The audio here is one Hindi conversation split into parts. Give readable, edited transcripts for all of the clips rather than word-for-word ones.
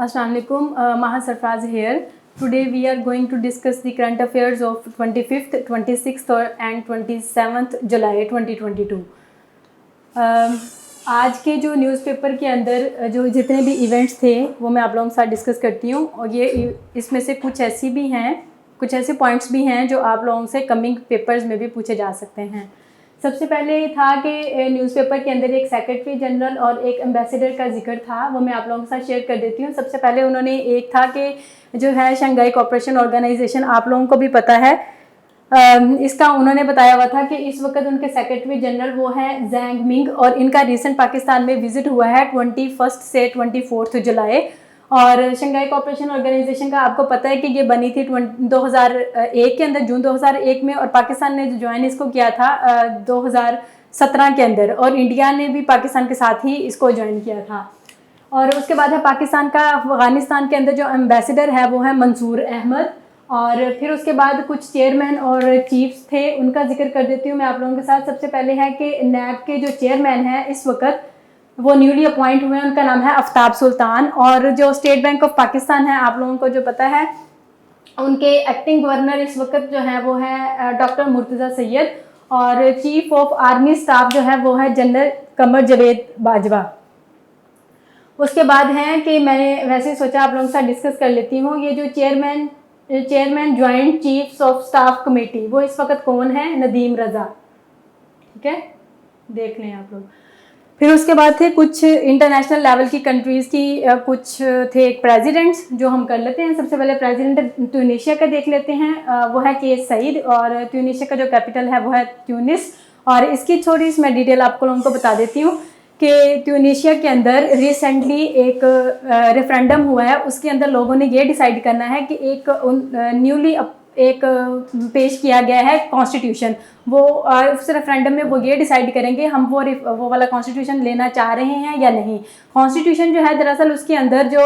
Assalamu alaikum, Maha Sarfraz here. Today we are going to discuss the current affairs of 25th, 26th and 27th July 2022. आज के जो न्यूज़पेपर के अंदर जो जितने भी इवेंट्स थे वो मैं आप लोगों के साथ डिस्कस करती हूँ और ये इसमें से कुछ ऐसे पॉइंट्स भी हैं जो आप लोगों से कमिंग पेपर्स में भी पूछे जा सकते हैं। सबसे पहले था कि न्यूज़पेपर के अंदर एक सेक्रेटरी जनरल और एक एम्बेसडर का जिक्र था, वो मैं आप लोगों के साथ शेयर कर देती हूँ। सबसे पहले उन्होंने एक था कि जो है शंघाई कोऑपरेशन ऑर्गेनाइजेशन, आप लोगों को भी पता है, इसका उन्होंने बताया हुआ था कि इस वक्त उनके सेक्रेटरी जनरल वो हैं ज़ैंग मिंग और इनका रिसेंट पाकिस्तान में विजिट हुआ है 21 से 24 जुलाई। और शंघाई कोऑपरेशन ऑर्गेनाइजेशन का आपको पता है कि ये बनी थी 2001 के अंदर, जून 2001 में, और पाकिस्तान ने ज्वाइन इसको किया था 2017 के अंदर, और इंडिया ने भी पाकिस्तान के साथ ही इसको ज्वाइन किया था। और उसके बाद है पाकिस्तान का अफगानिस्तान के अंदर जो एम्बेसडर है वो है मंसूर अहमद। और फिर उसके बाद कुछ चेयरमैन और चीफ्स थे, उनका जिक्र कर देती हूँ मैं आप लोगों के साथ। सबसे पहले है कि नैब के जो चेयरमैन हैं इस वक्त वो न्यूली अपॉइंट हुए हैं, उनका नाम है आफ्ताब सुल्तान। और जो स्टेट बैंक ऑफ पाकिस्तान है, आप लोगों को जो पता है, उनके एक्टिंग गवर्नर इस वक्त जो है वो है डॉक्टर मुर्तज़ा सैयद, और चीफ ऑफ आर्मी स्टाफ जो है वो है जनरल कमर जावेद बाजवा। उसके बाद है कि मैंने वैसे सोचा आप लोगों के साथ डिस्कस कर लेती हूँ, ये जो chairman joint chiefs of staff committee वो इस वक्त कौन है? नदीम रज़ा। ठीक है, देख लें आप लोग। फिर उसके बाद थे कुछ इंटरनेशनल लेवल की कंट्रीज़ की कुछ थे प्रेसिडेंट्स जो हम कर लेते हैं। सबसे पहले प्रेसिडेंट ट्यूनीशिया का देख लेते हैं, वो है केस सईद, और ट्यूनीशिया का जो कैपिटल है वो है ट्यूनिस। और इसकी थोड़ी सी मैं डिटेल आपको लोगों को बता देती हूँ कि ट्यूनीशिया के अंदर रिसेंटली एक रेफरेंडम हुआ है, उसके अंदर लोगों ने ये डिसाइड करना है कि न्यूली पेश किया गया है कॉन्स्टिट्यूशन, वो उस रेफरेंडम में वो ये डिसाइड करेंगे हम वो वाला कॉन्स्टिट्यूशन लेना चाह रहे हैं या नहीं। कॉन्स्टिट्यूशन जो है दरअसल उसके अंदर जो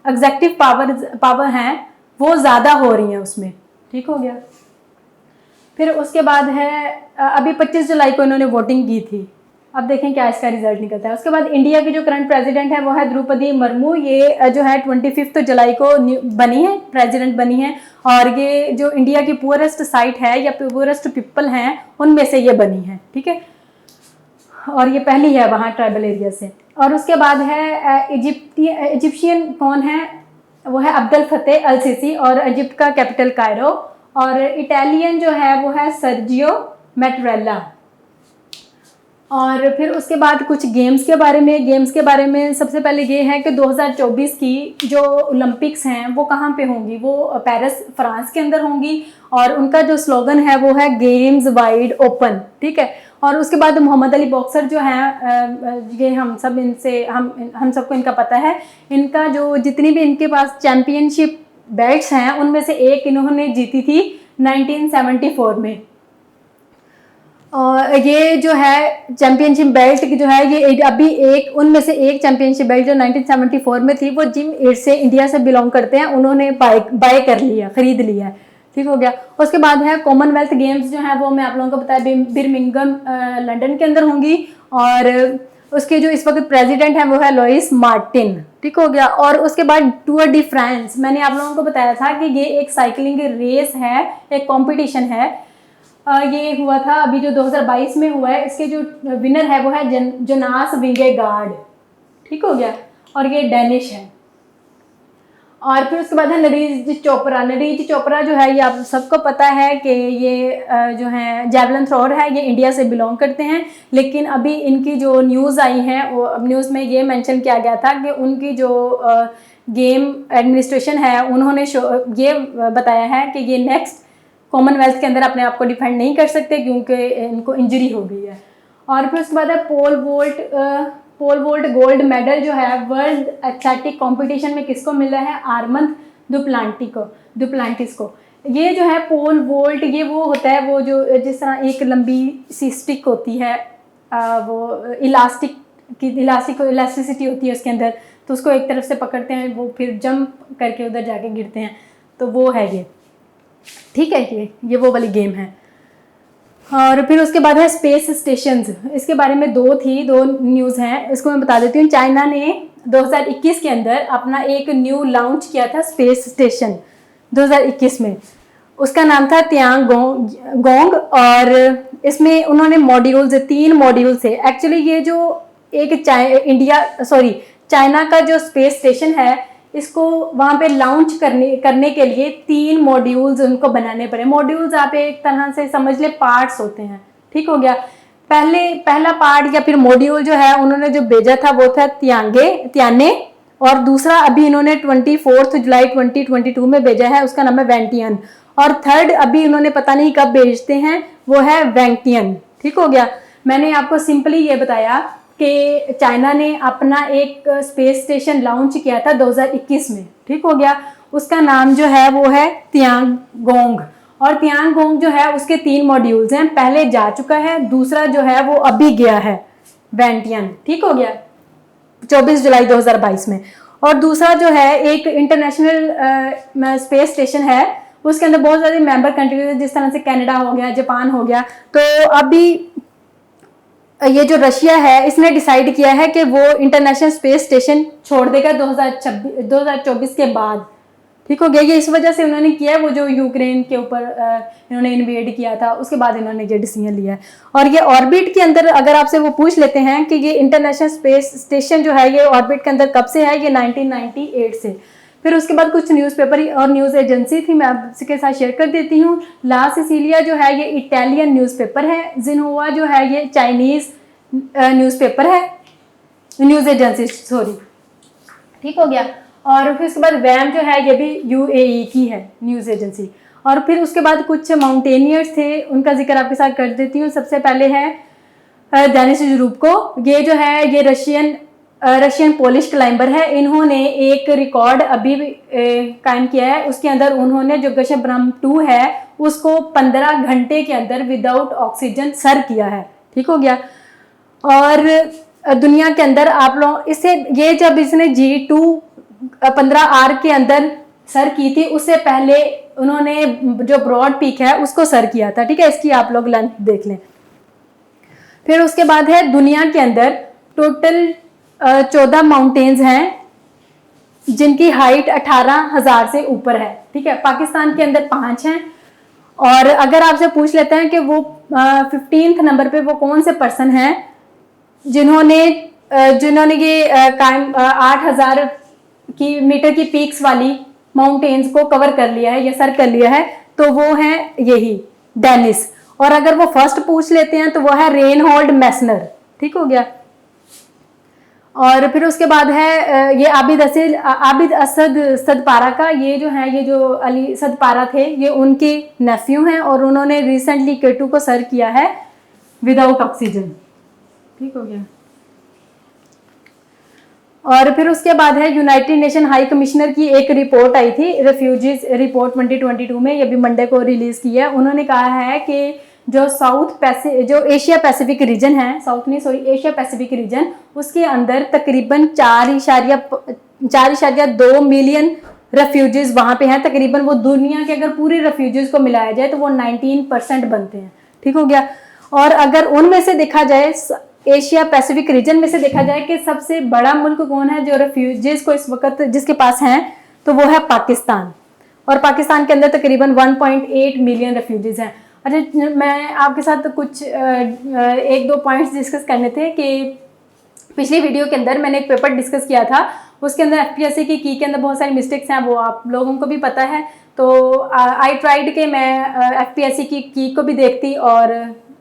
एग्जेक्टिव पावर हैं वो ज़्यादा हो रही हैं उसमें। ठीक हो गया। फिर उसके बाद है अभी 25 जुलाई को इन्होंने वोटिंग की थी, अब देखें क्या इसका रिजल्ट निकलता है। उसके बाद इंडिया की जो करंट प्रेसिडेंट है वो है द्रौपदी मुर्मू, ये जो है 25 जुलाई को बनी है, प्रेसिडेंट बनी है, और ये जो इंडिया की पुअरेस्ट साइट है या पुअरेस्ट पीपल हैं उनमें से ये बनी है। ठीक है, और ये पहली है वहाँ ट्राइबल एरिया से। और उसके बाद है इजिप्शियन कौन है? वो है अब्दुल फतेह अल सीसी, और इजिप्ट का कैपिटल कायरो। और इटालियन जो है वो है सर्जियो मैटरेला। और फिर उसके बाद कुछ गेम्स के बारे में सबसे पहले ये है कि 2024 की जो ओलंपिक्स हैं वो कहाँ पे होंगी? वो पेरिस फ्रांस के अंदर होंगी, और उनका जो स्लोगन है वो है गेम्स वाइड ओपन। ठीक है। और उसके बाद मोहम्मद अली बॉक्सर जो हैं, ये हम सबको इनका पता है, इनका जो जितनी भी इनके पास चैम्पियनशिप बेल्ट्स हैं उनमें से एक इन्होंने जीती थी 1974 में। और ये जो है चैम्पियनशिप बेल्ट जो है ये अभी उनमें से एक चैम्पियनशिप बेल्ट जो 1974 में थी वो जिम एड से इंडिया से बिलोंग करते हैं, उन्होंने बाय कर लिया, खरीद लिया। ठीक हो गया। उसके बाद है कॉमनवेल्थ गेम्स जो है वो मैं आप लोगों को बताया बिर्मिंघम लंदन के अंदर होंगी, और उसके जो इस वक्त प्रेसिडेंट हैं वो है लुइस मार्टिन। ठीक हो गया। और उसके बाद टूर डी फ्रांस, मैंने आप लोगों को बताया था कि ये एक साइकिलिंग रेस है, एक कॉम्पिटिशन है, ये हुआ था अभी जो 2022 में हुआ है। इसके जो विनर है वो है जोनास विंगेगार्ड। ठीक हो गया। और ये डेनिश है। और फिर उसके बाद है नरीज चोपड़ा जो है ये आप सबको पता है कि ये जो है जैवलिन थ्रोअर है, ये इंडिया से बिलोंग करते हैं। लेकिन अभी इनकी जो न्यूज़ आई है वो न्यूज़ में ये मेंशन किया गया था कि उनकी जो गेम एडमिनिस्ट्रेशन है उन्होंने ये बताया है कि ये नेक्स्ट कॉमनवेल्थ के अंदर अपने आप को डिफेंड नहीं कर सकते क्योंकि इनको इंजरी हो गई है। और फिर उसके बाद है पोल वोल्ट गोल्ड मेडल जो है वर्ल्ड एथलेटिक कंपटीशन में किसको मिला है? आर्मंद डुप्लांटिस को। ये जो है पोल वोल्ट, ये वो होता है वो जो जिस तरह एक लंबी सी स्टिक होती है, वो इलास्टिसिटी होती है उसके अंदर, तो उसको एक तरफ से पकड़ते हैं, वो फिर जंप करके उधर जाके गिरते हैं, तो वो है ये। ठीक है, ये वो वाली गेम है। और फिर उसके बाद है स्पेस स्टेशंस, इसके बारे में दो न्यूज़ हैं, इसको मैं बता देती हूँ। चाइना ने 2021 के अंदर अपना एक न्यू लॉन्च किया था स्पेस स्टेशन 2021 में। उसका नाम था तियांग गोंग और इसमें उन्होंने मॉड्यूल्स 3 मॉड्यूल्स है। एक्चुअली ये जो एक चाइना का जो स्पेस स्टेशन है इसको वहाँ पे लॉन्च करने के लिए 3 मॉड्यूल्स उनको बनाने पड़े। मॉड्यूल्स आप एक तरह से समझ ले पार्ट्स होते हैं, ठीक हो गया। पहला पार्ट या फिर मॉड्यूल जो है उन्होंने जो भेजा था वो था तियाने और दूसरा अभी इन्होंने 24 जुलाई 2022 में भेजा है, उसका नाम है वेंटियन। और थर्ड अभी इन्होंने पता नहीं कब भेजते हैं, वो है वेंटियन, ठीक हो गया। मैंने आपको सिंपली ये बताया कि चाइना ने अपना एक स्पेस स्टेशन लॉन्च किया था 2021 में, ठीक हो गया। उसका नाम जो है वो है तियांगोंग और तियांगोंग जो है उसके 3 मॉड्यूल्स हैं। पहले जा चुका है, दूसरा जो है वो अभी गया है वेंटियन, ठीक हो गया, 24 जुलाई 2022 में। और दूसरा जो है एक इंटरनेशनल स्पेस स्टेशन है, उसके अंदर बहुत सारे मेंबर कंट्रीज है, जिस तरह से कनाडा हो गया, जापान हो गया। तो अभी ये जो रशिया है इसने डिसाइड किया है कि वो इंटरनेशनल स्पेस स्टेशन छोड़ देगा 2024 के बाद, ठीक हो गया। ये इस वजह से उन्होंने किया है, वो जो यूक्रेन के ऊपर इन्होंने इन्वेड किया था उसके बाद इन्होंने ये डिसीजन लिया है। और ये ऑर्बिट के अंदर अगर आपसे वो पूछ लेते हैं कि ये इंटरनेशनल स्पेस स्टेशन जो है ये ऑर्बिट के अंदर कब से है, ये 1998 से। फिर उसके बाद कुछ न्यूज़पेपर और न्यूज़ एजेंसी थी, मैं आपके साथ शेयर कर देती हूँ। ला सिसिलिया जो है ये इटालियन न्यूज़पेपर है, जिनहुआ जो है ये चाइनीज़ न्यूज़पेपर है, न्यूज़ एजेंसी सॉरी, ठीक हो गया। और फिर उसके बाद वैम जो है ये भी यूएई की है न्यूज़ एजेंसी। और फिर उसके बाद कुछ माउंटेनियर्स थे, उनका जिक्र आपके साथ कर देती हूँ। सबसे पहले है डेनिस जुरुबको, ये जो है ये रशियन पोलिश क्लाइंबर है। इन्होंने एक रिकॉर्ड अभी कायम किया है, उसके अंदर उन्होंने जो गगनयान 2 है उसको 15 घंटे के अंदर विदाउट ऑक्सीजन सर किया है, ठीक हो गया। और दुनिया के अंदर आप लोग इससे ये जब इसने G2 15R के अंदर सर की थी, उससे पहले उन्होंने जो ब्रॉड पीक है उसको सर किया था, ठीक है। इसकी आप लोग लेंथ देख लें। फिर उसके बाद है दुनिया के अंदर टोटल 14 माउंटेन्स हैं जिनकी हाइट 18,000 से ऊपर है, ठीक है। पाकिस्तान के अंदर 5 हैं। और अगर आपसे पूछ लेते हैं कि वो 15th नंबर पे वो कौन से पर्सन हैं जिन्होंने ये 8,000 मीटर की पीक्स वाली माउंटेन्स को कवर कर लिया है या सर कर लिया है, तो वो है यही डेनिस। और अगर वो फर्स्ट पूछ लेते हैं तो वो है रेनहोल्ड मैसनर, ठीक हो गया। और फिर उसके बाद है ये आबिद असद सदपारा का, ये जो है ये जो अली सदपारा थे ये उनके नेफ्यू हैं और उन्होंने रिसेंटली K2 को सर किया है विदाउट ऑक्सीजन, ठीक हो गया। और फिर उसके बाद है यूनाइटेड नेशन हाई कमिश्नर की एक रिपोर्ट आई थी, रेफ्यूजीज रिपोर्ट 2022 में, ये भी मंडे को रिलीज की है। उन्होंने कहा है कि जो एशिया पैसिफिक रीजन है, एशिया पैसिफिक रीजन, उसके अंदर तकरीबन 4.2 मिलियन रेफ्यूजीज वहाँ पे हैं तकरीबन। वो दुनिया के अगर पूरे रेफ्यूजीज को मिलाया जाए तो वो 19% बनते हैं, ठीक हो गया। और अगर उनमें से देखा जाए एशिया पैसिफिक रीजन में से देखा जाए कि सबसे बड़ा मुल्क कौन है जो रेफ्यूजीज को इस वक्त जिसके पास हैं, तो वो है पाकिस्तान। और पाकिस्तान के अंदर तकरीबन 1.8 मिलियन रेफ्यूजीज हैं। अच्छा, मैं आपके साथ कुछ 1-2 पॉइंट्स डिस्कस करने थे कि पिछली वीडियो के अंदर मैंने एक पेपर डिस्कस किया था, उसके अंदर एफपीएससी की के अंदर बहुत सारी मिस्टेक्स हैं, वो आप लोगों को भी पता है। तो आई ट्राइड के मैं एफपीएससी की को भी देखती और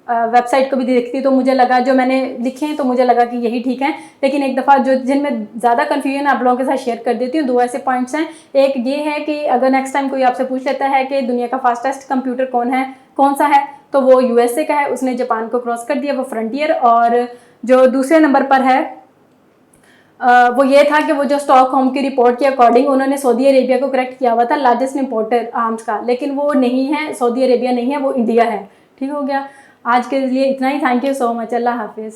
वेबसाइट को भी देखती, तो मुझे लगा जो मैंने लिखे हैं तो मुझे लगा कि यही ठीक है। लेकिन एक दफ़ा जो जिनमें ज़्यादा कन्फ्यूजन आप लोगों के साथ शेयर कर देती हूँ। 2 ऐसे पॉइंट्स हैं। एक ये है कि अगर नेक्स्ट टाइम कोई आपसे पूछ लेता है कि दुनिया का फास्टेस्ट कंप्यूटर कौन सा है, तो वो यूएसए का है, उसने जापान को क्रॉस कर दिया, वो फ्रंटियर। और जो दूसरे नंबर पर है वो ये था कि वो जो स्टॉकहोम की रिपोर्ट के अकॉर्डिंग उन्होंने सऊदी अरेबिया को करेक्ट किया हुआ था लार्जेस्ट इंपोर्टर आर्म्स का, लेकिन वो नहीं है, सऊदी अरेबिया नहीं है, वो इंडिया है, ठीक हो गया। आज के लिए इतना ही। Thank you so much. अल्लाह हाफिज़।